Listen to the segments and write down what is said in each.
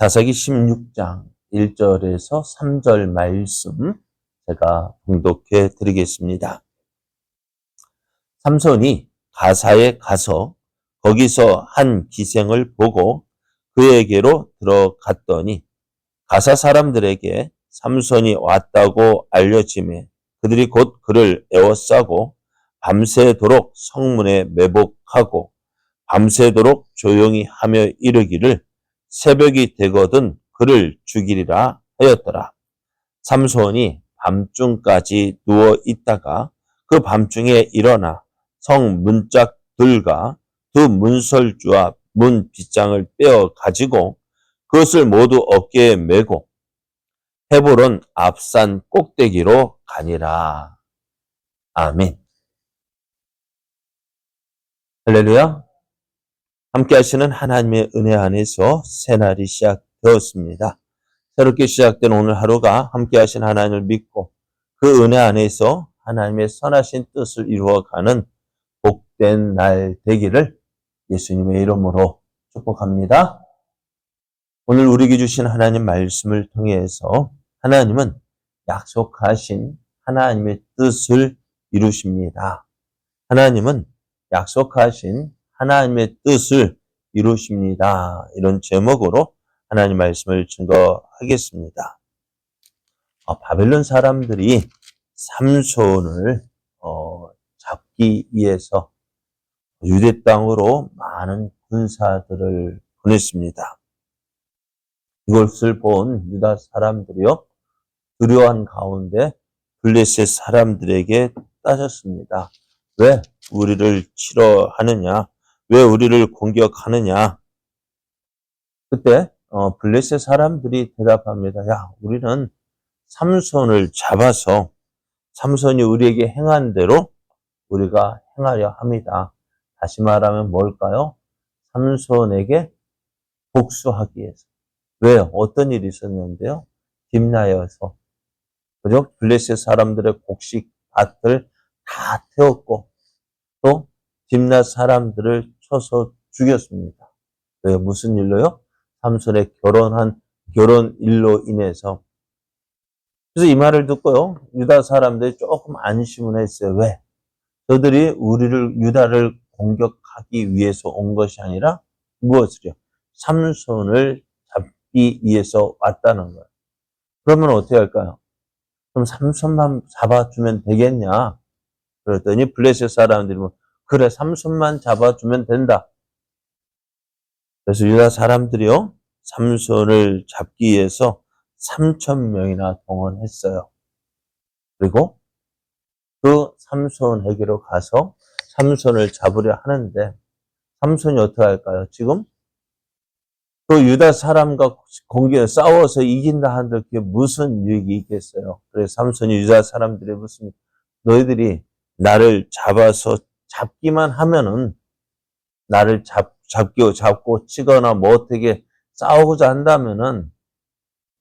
사사기 16장 1절에서 3절 말씀 제가 봉독해 드리겠습니다. 삼손이 가사에 가서 거기서 한 기생을 보고 그에게로 들어갔더니 가사 사람들에게 삼손이 왔다고 알려지매 그들이 곧 그를 에워싸고 밤새도록 성문에 매복하고 밤새도록 조용히 하며 이르기를 새벽이 되거든 그를 죽이리라 하였더라. 삼손이 밤중까지 누워 있다가 그 밤중에 일어나 성 문짝들과 두 문설주와 문 빗장을 빼어 가지고 그것을 모두 어깨에 메고 헤브론 앞산 꼭대기로 가니라. 아멘. 할렐루야. 함께 하시는 하나님의 은혜 안에서 새날이 시작되었습니다. 새롭게 시작된 오늘 하루가 함께 하신 하나님을 믿고 그 은혜 안에서 하나님의 선하신 뜻을 이루어가는 복된 날 되기를 예수님의 이름으로 축복합니다. 오늘 우리에게 주신 하나님 말씀을 통해서 하나님은 약속하신 하나님의 뜻을 이루십니다. 하나님은 약속하신 하나님의 뜻을 이루십니다. 이런 제목으로 하나님 말씀을 증거하겠습니다. 바벨론 사람들이 삼손을 잡기 위해서 유대 땅으로 많은 군사들을 보냈습니다. 이것을 본 유다 사람들이요 두려워한 가운데 블레셋 사람들에게 따졌습니다. 왜 우리를 치러 하느냐? 왜 우리를 공격하느냐? 그때 블레셋 사람들이 대답합니다. 야, 우리는 삼손을 잡아서 삼손이 우리에게 행한 대로 우리가 행하려 합니다. 다시 말하면 뭘까요? 삼손에게 복수하기 위해서. 왜요? 어떤 일이 있었는데요? 딥나여서 그죠? 블레셋 사람들의 곡식 밭을 다 태웠고 또 딥나 사람들을 쳐서 죽였습니다. 왜요? 무슨 일로요? 삼손의 결혼 일로 인해서. 그래서 이 말을 듣고요, 유다 사람들이 조금 안심을 했어요. 왜? 저들이 유다를 공격하기 위해서 온 것이 아니라 무엇을요? 삼손을 잡기 위해서 왔다는 거예요. 그러면 어떻게 할까요? 그럼 삼손만 잡아주면 되겠냐? 그랬더니 블레셋 사람들이 그래, 삼손만 잡아주면 된다. 그래서 유다 사람들이요, 삼손을 잡기 위해서 3,000명이나 동원했어요. 그리고 그 삼손에게로 가서 삼손을 잡으려 하는데 삼손이 어떻게 할까요? 지금 그 유다 사람과 싸워서 이긴다 한들 그게 무슨 유익이 있겠어요? 그래서 삼손이 유다 사람들이 너희들이 나를 잡기만 하면은 나를 잡고 치거나 뭐 어떻게 싸우고자 한다면은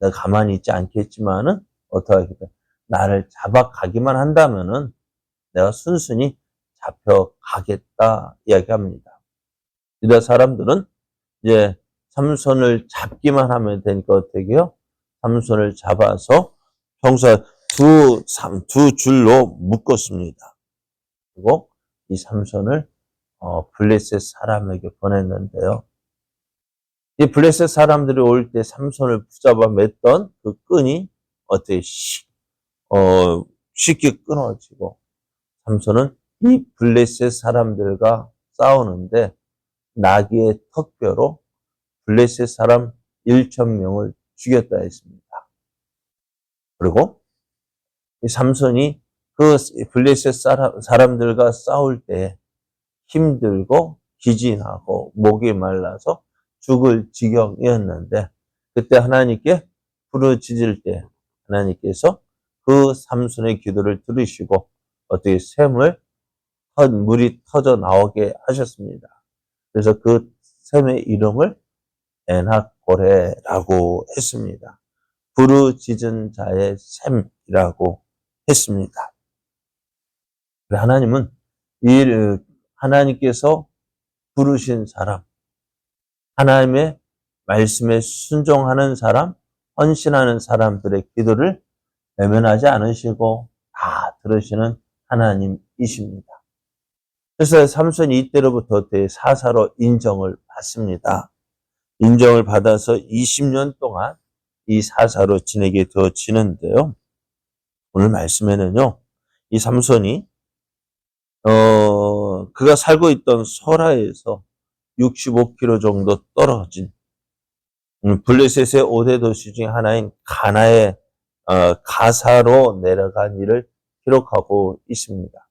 내가 가만히 있지 않겠지만은 어떻게 하겠다. 나를 잡아가기만 한다면은 내가 순순히 잡혀가겠다 이야기합니다. 유다 사람들은 이제 삼손을 잡기만 하면 되니까 어떻게 해요? 삼손을 잡아서 평소 두 줄로 묶었습니다. 그리고 이 삼손을 블레셋 사람에게 보냈는데요. 이 블레셋 사람들이 올 때 삼손을 붙잡아 맸던 그 끈이 어떻게 쉽게 끊어지고 삼손은 이 블레셋 사람들과 싸우는데 나귀의 턱뼈로 블레셋 사람 1,000명을 죽였다 했습니다. 그리고 이 삼손이 그 블레셋 사람들과 싸울 때 힘들고 기진하고 목이 말라서 죽을 지경이었는데 그때 하나님께 부르짖을 때 하나님께서 그 삼손의 기도를 들으시고 어떻게 물이 터져 나오게 하셨습니다. 그래서 그 샘의 이름을 에낙고레라고 했습니다. 부르짖은 자의 샘이라고 했습니다. 하나님은 하나님께서 부르신 사람, 하나님의 말씀에 순종하는 사람, 헌신하는 사람들의 기도를 외면하지 않으시고 다 들으시는 하나님이십니다. 그래서 삼손이 이때로부터 대사사로 인정을 받습니다. 인정을 받아서 20년 동안 이 사사로 지내게 되어지는데요. 오늘 말씀에는요, 이 삼손이 그가 살고 있던 소라에서 65km 정도 떨어진 블레셋의 5대 도시 중 하나인 가사로 내려간 일을 기록하고 있습니다.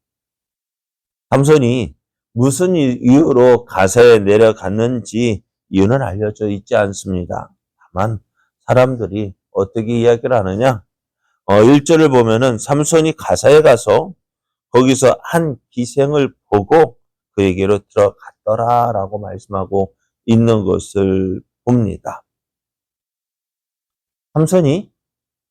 삼손이 무슨 이유로 가사에 내려갔는지 이유는 알려져 있지 않습니다. 다만 사람들이 어떻게 이야기를 하느냐? 1절을 보면은 삼손이 가사에 가서 거기서 한 기생을 보고 그에게로 들어갔더라라고 말씀하고 있는 것을 봅니다. 삼손이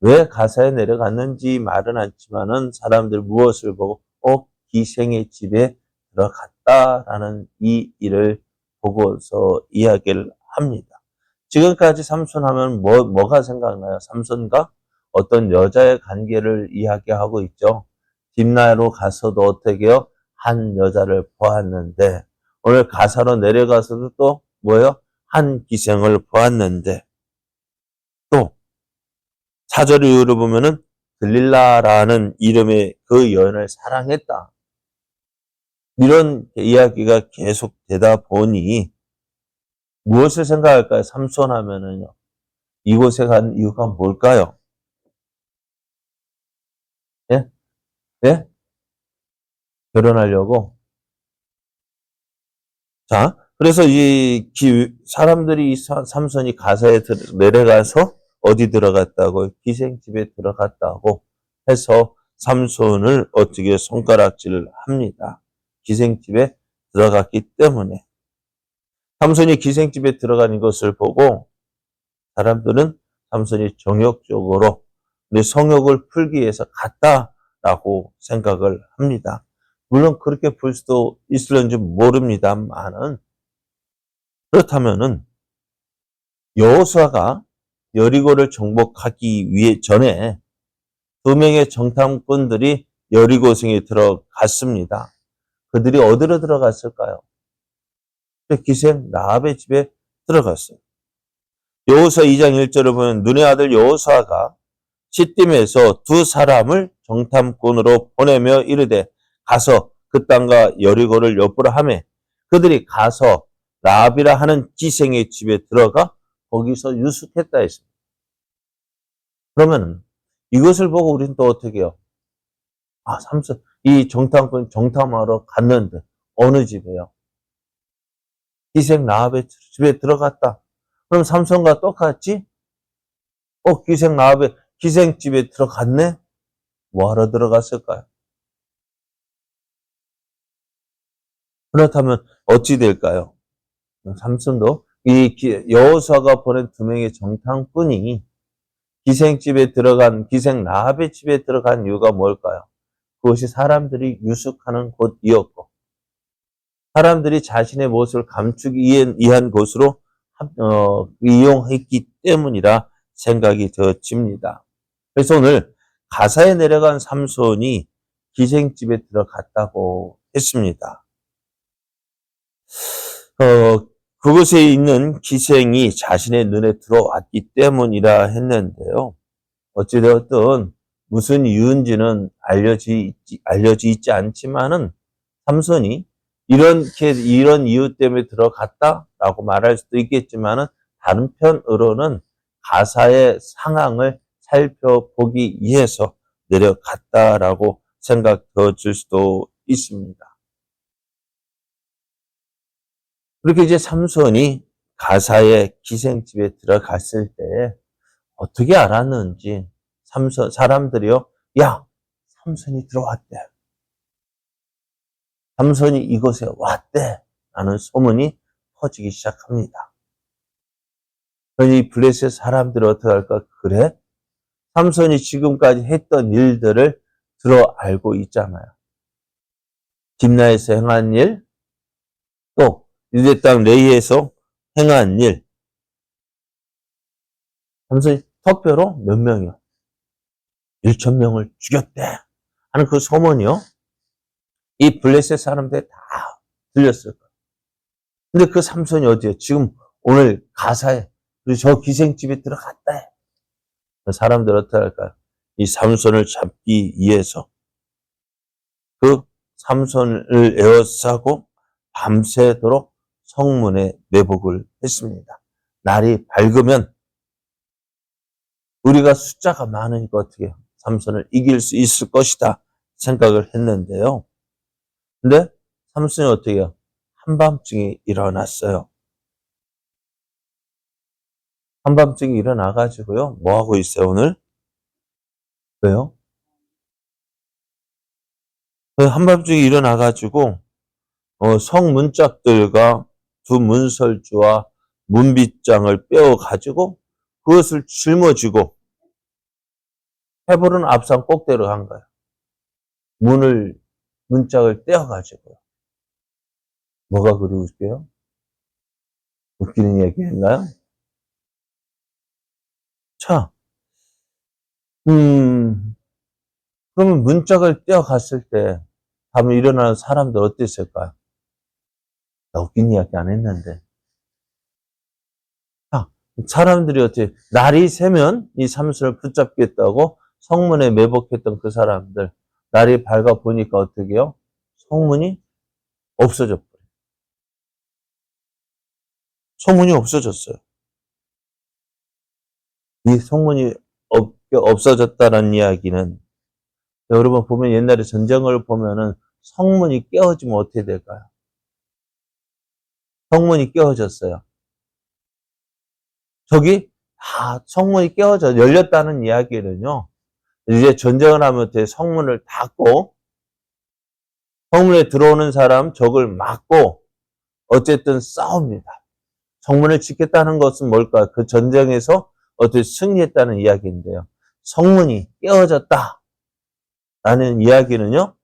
왜 가사에 내려갔는지 말은 않지만은 사람들 무엇을 보고 기생의 집에 들어갔다라는 이 일을 보고서 이야기를 합니다. 지금까지 삼손 하면 뭐가 생각나요? 삼손과 어떤 여자의 관계를 이야기하고 있죠. 딥나로 가서도 어떻게 해요? 한 여자를 보았는데 오늘 가사로 내려가서도 또 뭐예요? 한 기생을 보았는데 또 4절 이후로 보면은 들릴라라는 이름의 그 여인을 사랑했다. 이런 이야기가 계속 되다 보니 무엇을 생각할까요? 삼손 하면은요. 이곳에 간 이유가 뭘까요? 예? 예? 결혼하려고. 자, 그래서 사람들이 삼손이 가사에 내려가서 어디 들어갔다고? 기생집에 들어갔다고 해서 삼손을 어떻게 손가락질을 합니다. 기생집에 들어갔기 때문에. 삼손이 기생집에 들어가는 것을 보고 사람들은 삼손이 정욕적으로 내 성욕을 풀기 위해서 갔다라고 생각을 합니다. 물론 그렇게 볼 수도 있을런지 모릅니다만은 그렇다면은 여호수아가 여리고를 정복하기 위해 전에 2명의 정탐꾼들이 여리고성에 들어갔습니다. 그들이 어디로 들어갔을까요? 기생 라합의 집에 들어갔어요. 여호수아 2장 1절을 보면 눈의 아들 여호수아가 시딤에서 2사람을 정탐꾼으로 보내며 이르되 가서 그 땅과 여리고를 엿보라 하매 그들이 가서 라합이라 하는 기생의 집에 들어가 거기서 유숙했다 했습니다. 그러면 이것을 보고 우리는 또 어떻게 해요? 삼손 이 정탐꾼 정탐하러 갔는데 어느 집에요? 기생 라합의 집에 들어갔다. 그럼 삼손과 똑같지? 기생 라합의 기생집에 들어갔네? 뭐하러 들어갔을까요? 그렇다면 어찌 될까요? 삼손도 여호수아가 보낸 2명의 정탐꾼이 기생집에 들어간 기생 라합의 집에 들어간 이유가 뭘까요? 그것이 사람들이 유숙하는 곳이었고 사람들이 자신의 모습을 감추기 위한 곳으로 이용했기 때문이라 생각이 되어집니다. 그래서 오늘 가사에 내려간 삼손이 기생집에 들어갔다고 했습니다. 그곳에 있는 기생이 자신의 눈에 들어왔기 때문이라 했는데요. 어찌되었든 무슨 이유인지는 알려지지 않지만은 삼손이 이런 이유 때문에 들어갔다라고 말할 수도 있겠지만은 다른 편으로는 가사의 상황을 살펴보기 위해서 내려갔다라고 생각되어질 수도 있습니다. 그렇게 이제 삼손이 가사의 기생집에 들어갔을 때 어떻게 알았는지 사람들이요, 야, 삼손이 들어왔대. 삼손이 이곳에 왔대. 라는 소문이 퍼지기 시작합니다. 그러니 블레셋 사람들은 어떻게 할까? 그래? 삼손이 지금까지 했던 일들을 알고 있잖아요. 딥나에서 행한 일, 또 유대 땅 레이에서 행한 일, 삼손이 특별로 몇 명이요? 1,000명을 죽였대 하는 그 소문이요. 이 블레셋 사람들이 다 들렸을 거예요. 근데 그 삼손이 어디에? 지금 오늘 가사에 그리고 저 기생집에 들어갔다. 사람들 어떻게 할까요? 이 삼손을 잡기 위해서 그 삼손을 에워싸고 밤새도록 성문에 매복을 했습니다. 날이 밝으면 우리가 숫자가 많으니까 어떻게 해요? 삼손을 이길 수 있을 것이다 생각을 했는데요. 근데 삼손이 어떻게 해요? 한밤중에 일어났어요. 한밤중에 일어나가지고요. 뭐 하고 있어요, 오늘? 왜요? 한밤중에 일어나가지고, 성 문짝들과 두 문설주와 문빗장을 빼어가지고, 그것을 짊어지고, 헤브론 앞산 꼭대로 간 거예요. 문짝을 떼어가지고요. 뭐가 그리 웃겨요? 웃기는 얘기인가요? 자, 그러면 문짝을 떼어갔을 때, 밤에 일어나는 사람들 어땠을까요? 나 웃긴 이야기 안 했는데. 자, 사람들이 어떻게, 날이 새면 이 삼손을 붙잡겠다고 성문에 매복했던 그 사람들, 날이 밝아 보니까 어떻게 해요? 성문이 없어졌어요. 성문이 없어졌어요. 이 성문이 없어졌다는 이야기는, 여러분 보면 옛날에 전쟁을 보면은 성문이 깨어지면 어떻게 될까요? 성문이 깨어졌어요. 저기 성문이 깨어져 열렸다는 이야기는요. 이제 전쟁을 하면 성문을 닫고 성문에 들어오는 사람 적을 막고 어쨌든 싸웁니다. 성문을 지켰다는 것은 뭘까? 그 전쟁에서 어떻게 승리했다는 이야기인데요. 성문이 깨어졌다라는 이야기는요.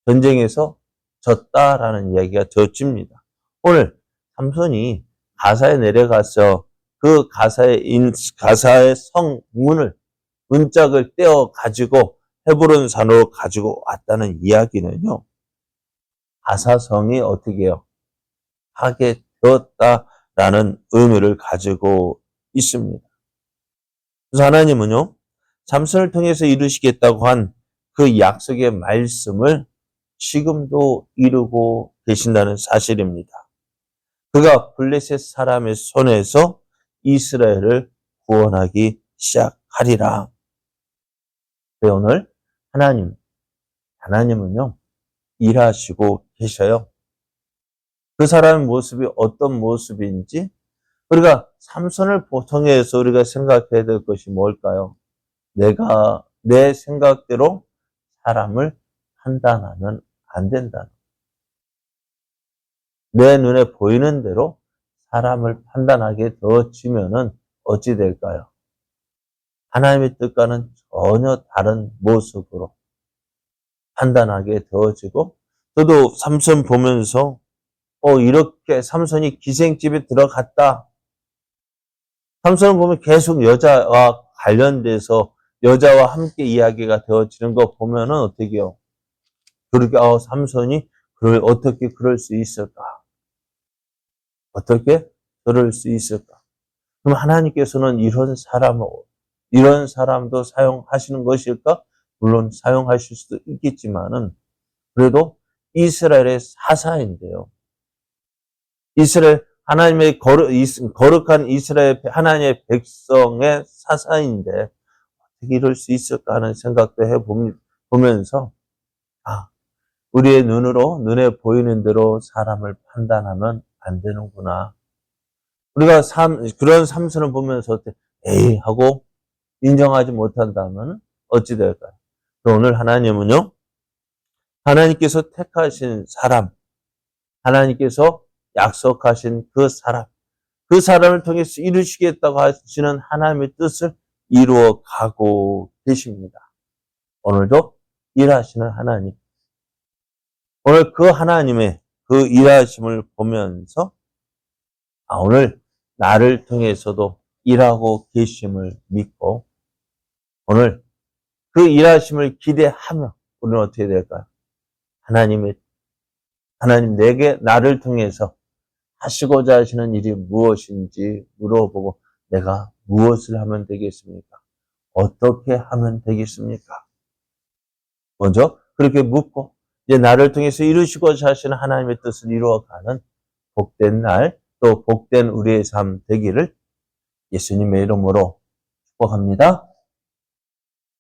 전쟁에서 졌다라는 이야기가 되어집니다. 오늘 삼손이 가사에 내려가서 그 가사의 성문을 문짝을 떼어 가지고 헤브론 산으로 가지고 왔다는 이야기는요. 가사성이 어떻게 해요? 하게 되었다라는 의미를 가지고 있습니다. 그래서 하나님은요. 삼손을 통해서 이루시겠다고 한 그 약속의 말씀을 지금도 이루고 계신다는 사실입니다. 그가 블레셋 사람의 손에서 이스라엘을 구원하기 시작하리라. 오늘 하나님은요, 일하시고 계셔요. 그 사람의 모습이 어떤 모습인지, 우리가 삼손을 통해서 우리가 생각해야 될 것이 뭘까요? 내가 내 생각대로 사람을 판단하면 안 된다. 내 눈에 보이는 대로 사람을 판단하게 되어지면은 어찌 될까요? 하나님의 뜻과는 전혀 다른 모습으로 판단하게 되어지고, 저도 삼손 보면서 이렇게 삼손이 기생집에 들어갔다. 삼손을 보면 계속 여자와 관련돼서 여자와 함께 이야기가 되어지는 거 보면은 어떻게 해요? 그렇게 삼손이 어떻게 그럴 수 있을까? 어떻게 그럴 수 있을까? 그럼 하나님께서는 이런 사람도 사용하시는 것일까? 물론 사용하실 수도 있겠지만은 그래도 이스라엘의 사사인데요. 하나님의 거룩한 이스라엘 하나님의 백성의 사사인데 어떻게 이럴 수 있을까 하는 생각도 해보면서 우리의 눈에 보이는 대로 사람을 판단하면 안 되는구나. 우리가 그런 삼손을 보면서 에이 하고 인정하지 못한다면 어찌 될까요? 오늘 하나님은요, 하나님께서 택하신 사람, 하나님께서 약속하신 그 사람을 통해서 이루시겠다고 하시는 하나님의 뜻을 이루어 가고 계십니다. 오늘도 일하시는 하나님. 오늘 그 하나님의 그 일하심을 보면서 오늘 나를 통해서도 일하고 계심을 믿고 오늘 그 일하심을 기대하며 우리는 어떻게 될까요? 하나님 내게 나를 통해서 하시고자 하시는 일이 무엇인지 물어보고 내가 무엇을 하면 되겠습니까? 어떻게 하면 되겠습니까? 먼저 그렇게 묻고 이제 나를 통해서 이루시고자 하시는 하나님의 뜻을 이루어가는 복된 날, 또 복된 우리의 삶 되기를 예수님의 이름으로 축복합니다.